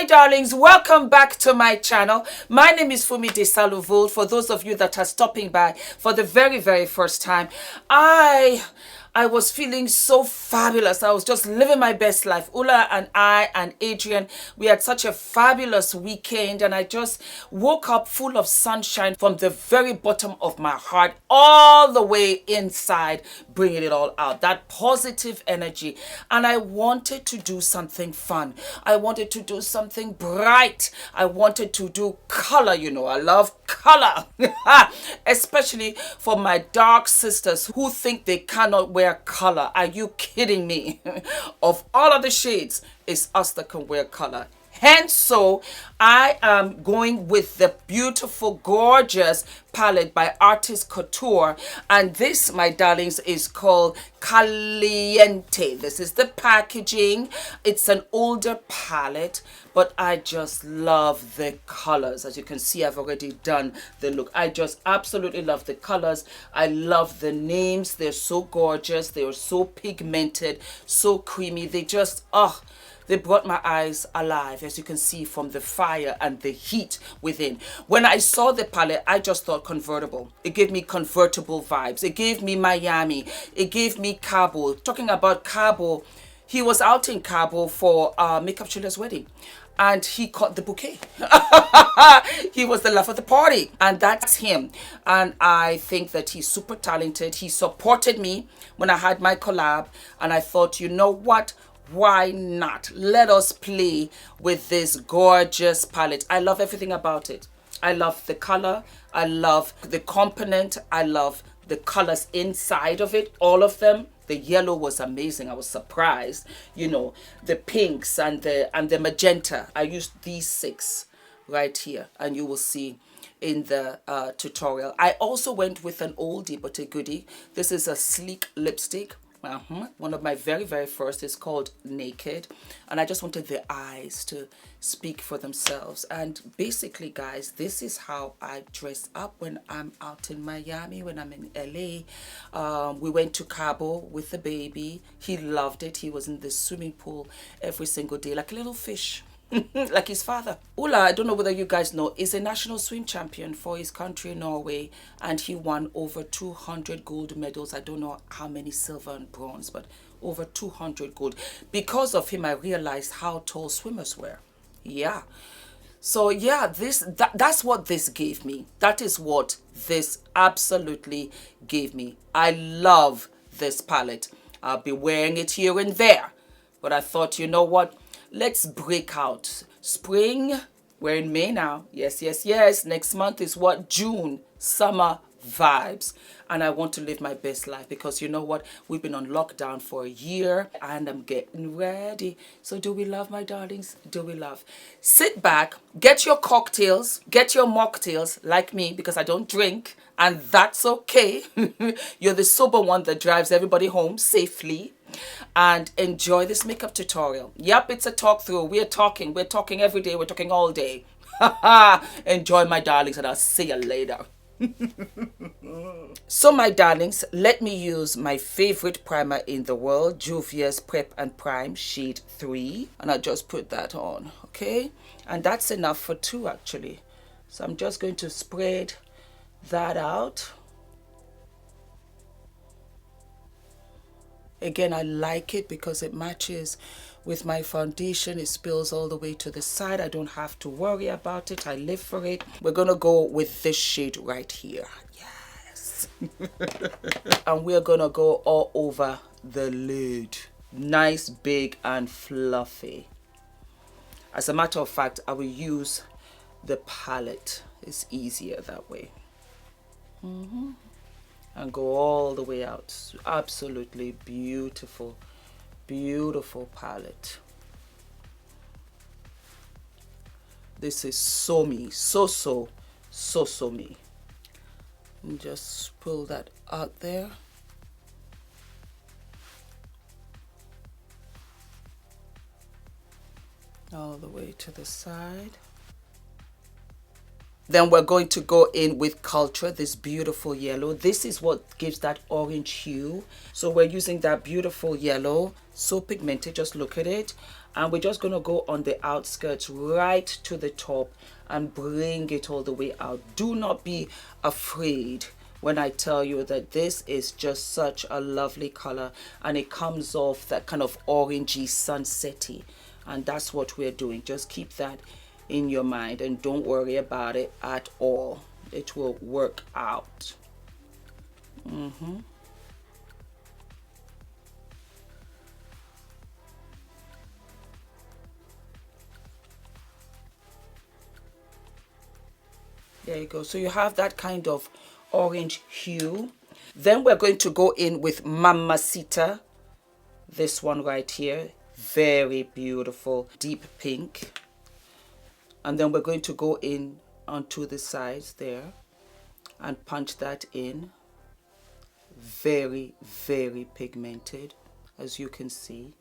darlings, welcome back to my channel. My name is Fumi Desalu-Vold. For those of you that are stopping by for the very first time, I was feeling so fabulous. I was just living my best life. Ula and I and Adrian, we had such a fabulous weekend, and I just woke up full of sunshine from the very bottom of my heart all the way inside, bringing it all out. That positive energy. And I wanted to do something fun. I wanted to do something bright. I wanted to do color. You know, I love color. Especially for my dark sisters who think they cannot wear color. Are you kidding me? Of all of the shades, it's us that can wear color. Hence, so I am going with the beautiful, gorgeous palette by Artist Couture. And this, my darlings, is called Caliente. This is the packaging. It's an older palette, but I just love the colors. As you can see, I've already done the look. I just absolutely love the colors. I love the names. They're so gorgeous. They are so pigmented, so creamy. They just, they brought my eyes alive, as you can see from the fire and the heat within. When I saw the palette, I just thought convertible. It gave me convertible vibes. It gave me Miami. It gave me Cabo. Talking about Cabo, he was out in Cabo for Makeup Chiller's wedding, and he caught the bouquet. He was the life of the party, and that's him. And I think that he's super talented. He supported me when I had my collab, and I thought, you know what? Why not? Let us play with this gorgeous palette. I love everything about it. I love the color. I love the component. I love the colors inside of it, all of them. The yellow was amazing. I was surprised. You know, the pinks and the magenta. I used these 6 right here, and you will see in the tutorial. I also went with an oldie but a goodie. This is a sleek lipstick. One of my very first is called Naked, and I just wanted the eyes to speak for themselves. And basically, guys, this is how I dress up when I'm out in Miami, when I'm in LA. We went to Cabo with the baby. He loved it. He was in the swimming pool every single day like a little fish. Like his father. Ula, I don't know whether you guys know, is a national swim champion for his country, Norway, and he won over 200 gold medals. I don't know how many silver and bronze, but over 200 gold. Because of him, I realized how tall swimmers were. Yeah. So yeah, that's what this gave me. That is what this absolutely gave me. I love this palette. I'll be wearing it here and there, but I thought, you know what? Let's break out. Spring, we're in May now. Yes. Next month is what? June. Summer vibes. And I want to live my best life because you know what? We've been on lockdown for a year and I'm getting ready. So do we love, my darlings? Do we love? Sit back, get your cocktails, get your mocktails like me because I don't drink, and that's okay. You're the sober one that drives everybody home safely. And enjoy this makeup tutorial. Yep, it's a talk through. We're talking every day. We're talking all day. Enjoy, my darlings, and I'll see you later. So, my darlings, let me use my favorite primer in the world, JUVIAS Prep and Prime shade 3, and I'll just put that on, okay? And that's enough for 2 actually. So I'm just going to spread that out. Again, I like it because it matches with my foundation. It spills all the way to the side. I don't have to worry about it. I live for it. We're going to go with this shade right here. Yes. And we're going to go all over the lid. Nice, big, and fluffy. As a matter of fact, I will use the palette. It's easier that way. And go all the way out. Absolutely beautiful, beautiful palette. This is so me, so me. And just pull that out there. All the way to the side. Then we're going to go in with COUTURE, this beautiful yellow. This is what gives that orange hue. So we're using that beautiful yellow, so pigmented, just look at it. And we're just going to go on the outskirts right to the top and bring it all the way out. Do not be afraid when I tell you that this is just such a lovely color, and it comes off that kind of orangey sunsetty, and that's what we're doing. Just keep that in your mind and don't worry about it at all. It will work out. There you go. So you have that kind of orange hue. Then we're going to go in with Mamacita. This one right here. Very beautiful. Deep pink. And then we're going to go in onto the sides there and punch that in. Very, very pigmented, as you can see.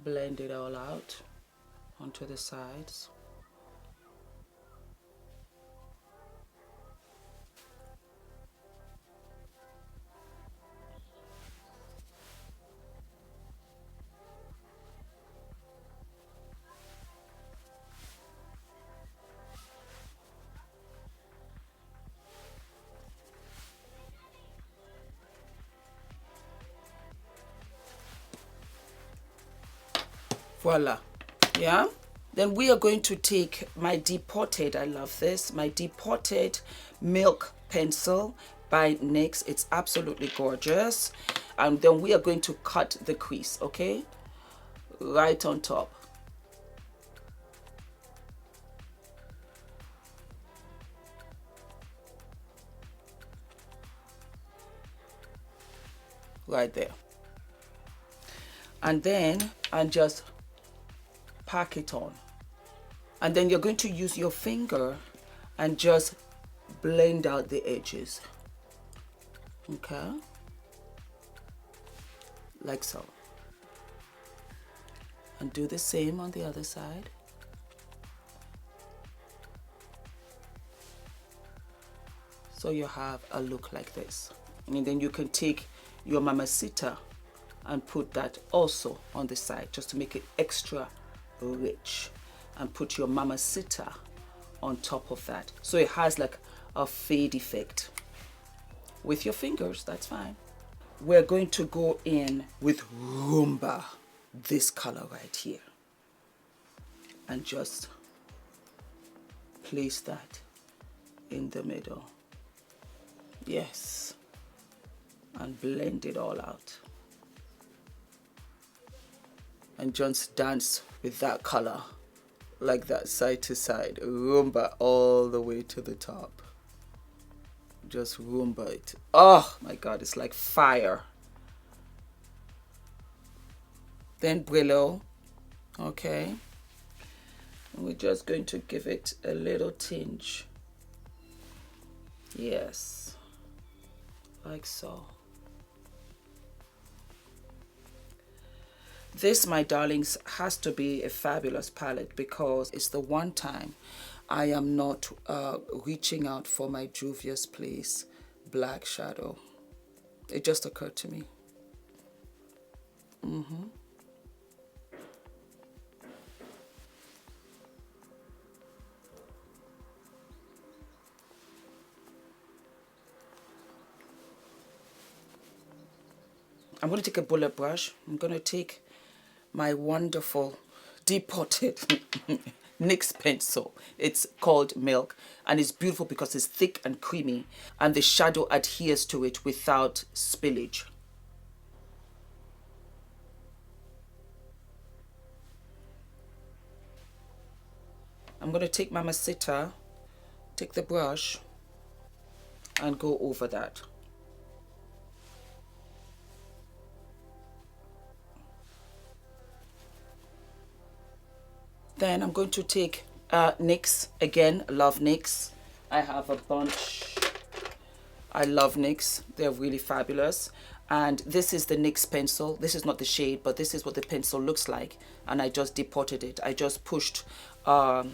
Blend it all out onto the sides. Voila. Yeah. Then we are going to take my depotted, I love this, my depotted milk pencil by NYX. It's absolutely gorgeous. And then we are going to cut the crease, okay? Right on top. Right there. And then and just pack it on, and then you're going to use your finger and just blend out the edges, okay, like so, and do the same on the other side. So you have a look like this, and then you can take your Mamacita and put that also on the side just to make it extra rich, and put your Mamacita on top of that, so it has like a fade effect with your fingers. That's fine. We're going to go in with Rumba, this color right here, and just place that in the middle. Yes, and blend it all out, and just dance with that color like that, side to side. Rumba all the way to the top. Just rumba it. Oh my god, it's like fire. Then Brillo, okay, and we're just going to give it a little tinge. Yes, like so. This, my darlings, has to be a fabulous palette, because it's the one time I am not reaching out for my Juvia's Place black shadow. It just occurred to me. I'm going to take a bullet brush. I'm going to take my wonderful depotted NYX pencil. It's called Milk, and it's beautiful because it's thick and creamy, and the shadow adheres to it without spillage. I'm going to take Mamacita, take the brush, and go over that. Then I'm going to take NYX again. Love NYX. I have a bunch. I love NYX. They're really fabulous. And this is the NYX pencil. This is not the shade, but this is what the pencil looks like. And I just depotted it. I just pushed a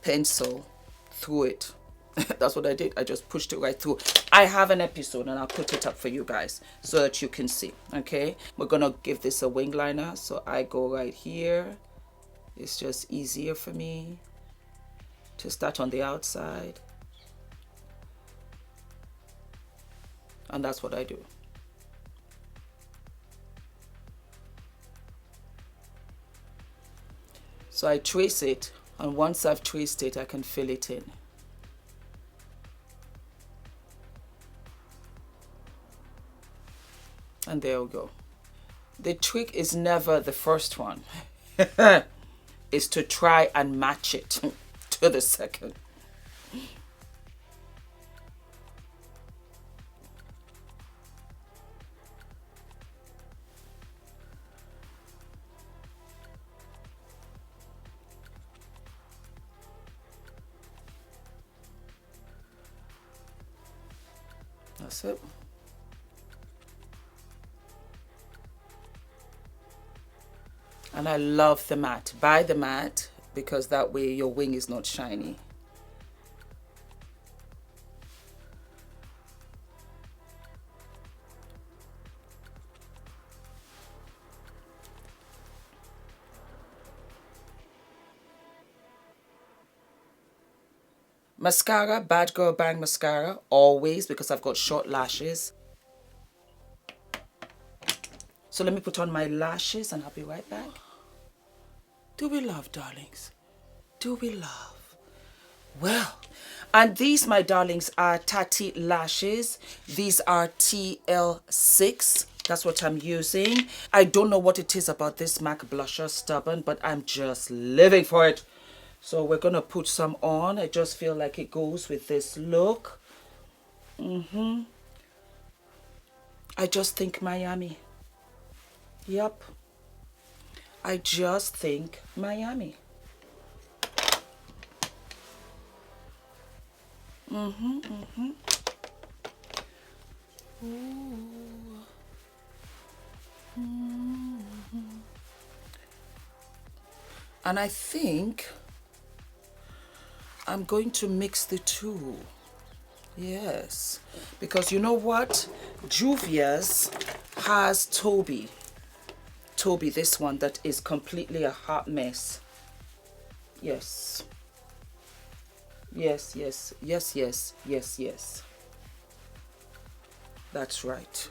pencil through it That's what I did. I just pushed it right through. I have an episode and I'll put it up for you guys so that you can see. Okay, we're gonna give this a wing liner, so I go right here. It's just easier for me to start on the outside, and that's what I do. So I trace it, and once I've traced it, I can fill it in. And there we go. The trick is never the first one. Is to try and match it to the second. That's it. And I love the matte. Buy the matte because that way your wing is not shiny. Mascara, Bad Girl Bang mascara, always, because I've got short lashes. So let me put on my lashes and I'll be right back. Do we love, darlings? Do we love? Well, and these, my darlings, are Tati lashes. These are TL6. That's what I'm using. I don't know what it is about this MAC blusher, Stubborn, but I'm just living for it. So we're going to put some on. I just feel like it goes with this look. I just think Miami. Yep. I just think Miami. And I think I'm going to mix the two. Yes, because you know what? Juvia's has Toby, this one that is completely a hot mess. Yes. Yes, yes, yes, yes, yes, yes. That's right.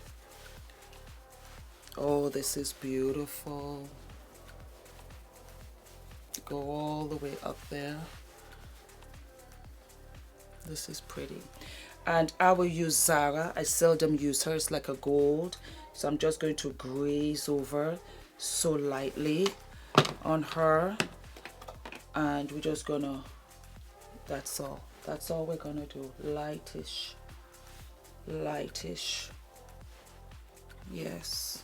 Oh, this is beautiful. Go all the way up there. This is pretty. And I will use Zara. I seldom use her. It's like a gold. So I'm just going to graze over so lightly on her. And we're just gonna, that's all. That's all we're gonna do. Lightish. Lightish. Yes.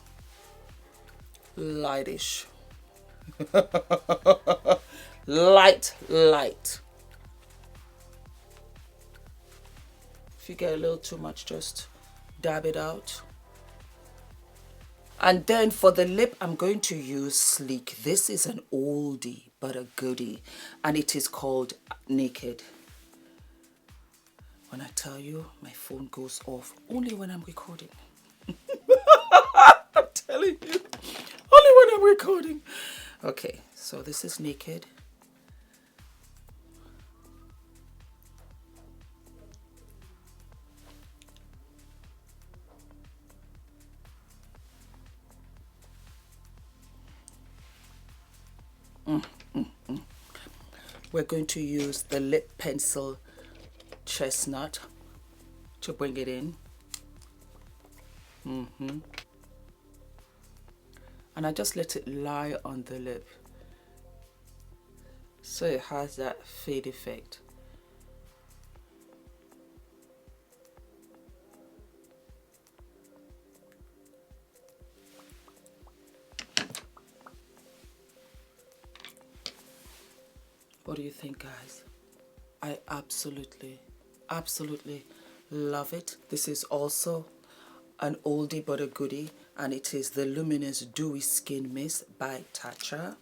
Lightish. Light. If you get a little too much, just dab it out. And then for the lip, I'm going to use Sleek. This is an oldie but a goodie, and it is called Naked. When I tell you, my phone goes off only when I'm recording. I'm telling you, only when I'm recording. Okay, so this is Naked. We're going to use the lip pencil Chestnut to bring it in. And I just let it lie on the lip so it has that fade effect. What do you think, guys? I absolutely love it. This is also an oldie but a goodie, and it is the Luminous Dewy Skin Mist by Tatcha.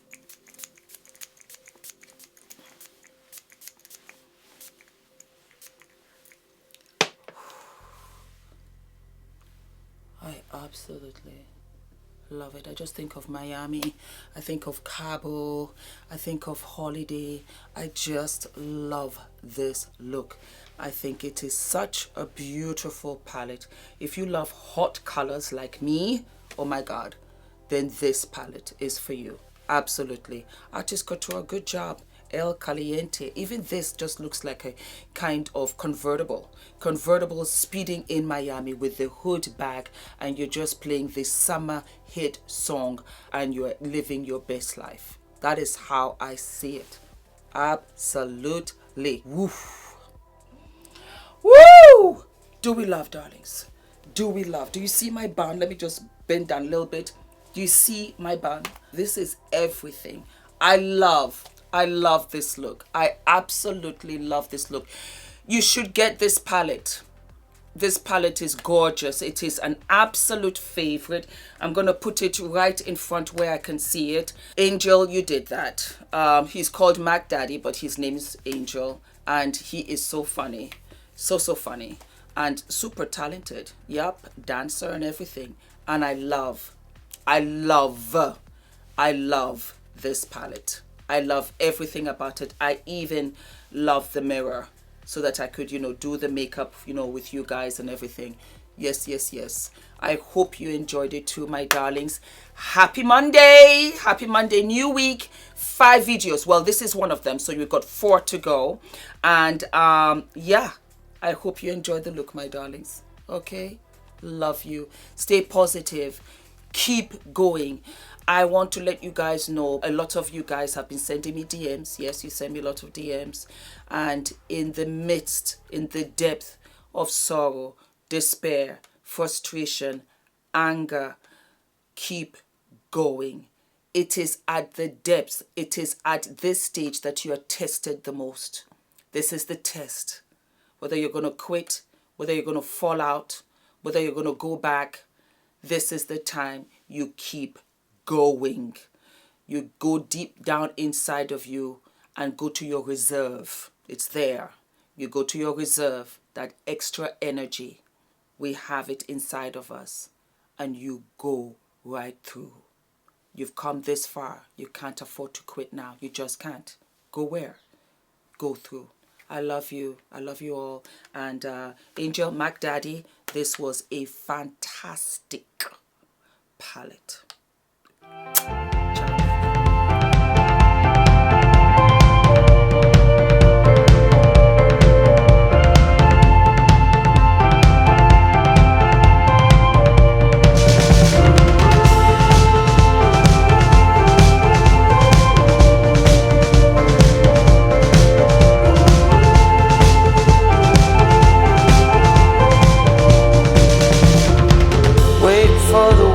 I absolutely love it. I just think of Miami, I think of Cabo, I think of holiday. I just love this look. I think it is such a beautiful palette. If you love hot colors like me, oh my god, then this palette is for you. Absolutely. Artist Couture, good job. El Caliente. Even this just looks like a kind of convertible speeding in Miami with the hood bag, and you're just playing this summer hit song and you're living your best life. That is how I see it. Absolutely. Woo. Woo! Do we love, darlings? Do we love? Do you see my bun? Let me just bend down a little bit. Do you see my bun? This is everything. I love this look. I absolutely love this look. You should get this palette. This palette is gorgeous. It is an absolute favorite. I'm going to put it right in front where I can see it. Angel, you did that. He's called Mac Daddy, but his name is Angel. And he is so funny. So funny. And super talented. Yep, dancer and everything. And I love this palette. I love everything about it. I even love the mirror so that I could, do the makeup, with you guys and everything. Yes. I hope you enjoyed it too, my darlings. Happy Monday. Happy Monday, new week. 5 videos. Well, this is one of them. So we've got 4 to go. And yeah, I hope you enjoyed the look, my darlings. Okay. Love you. Stay positive. Keep going. I want to let you guys know, a lot of you guys have been sending me DMs. Yes, you send me a lot of DMs. And in the depth of sorrow, despair, frustration, anger, keep going. It is at the depths, it is at this stage that you are tested the most. This is the test. Whether you're going to quit, whether you're going to fall out, whether you're going to go back, this is the time you keep going. You go deep down inside of you and go to your reserve. It's there. You go to your reserve, that extra energy. We have it inside of us. And you go right through. You've come this far. You can't afford to quit now. You just can't. Go where? Go through. I love you. I love you all. And Angel, Mac Daddy, this was a fantastic palette. Wait for the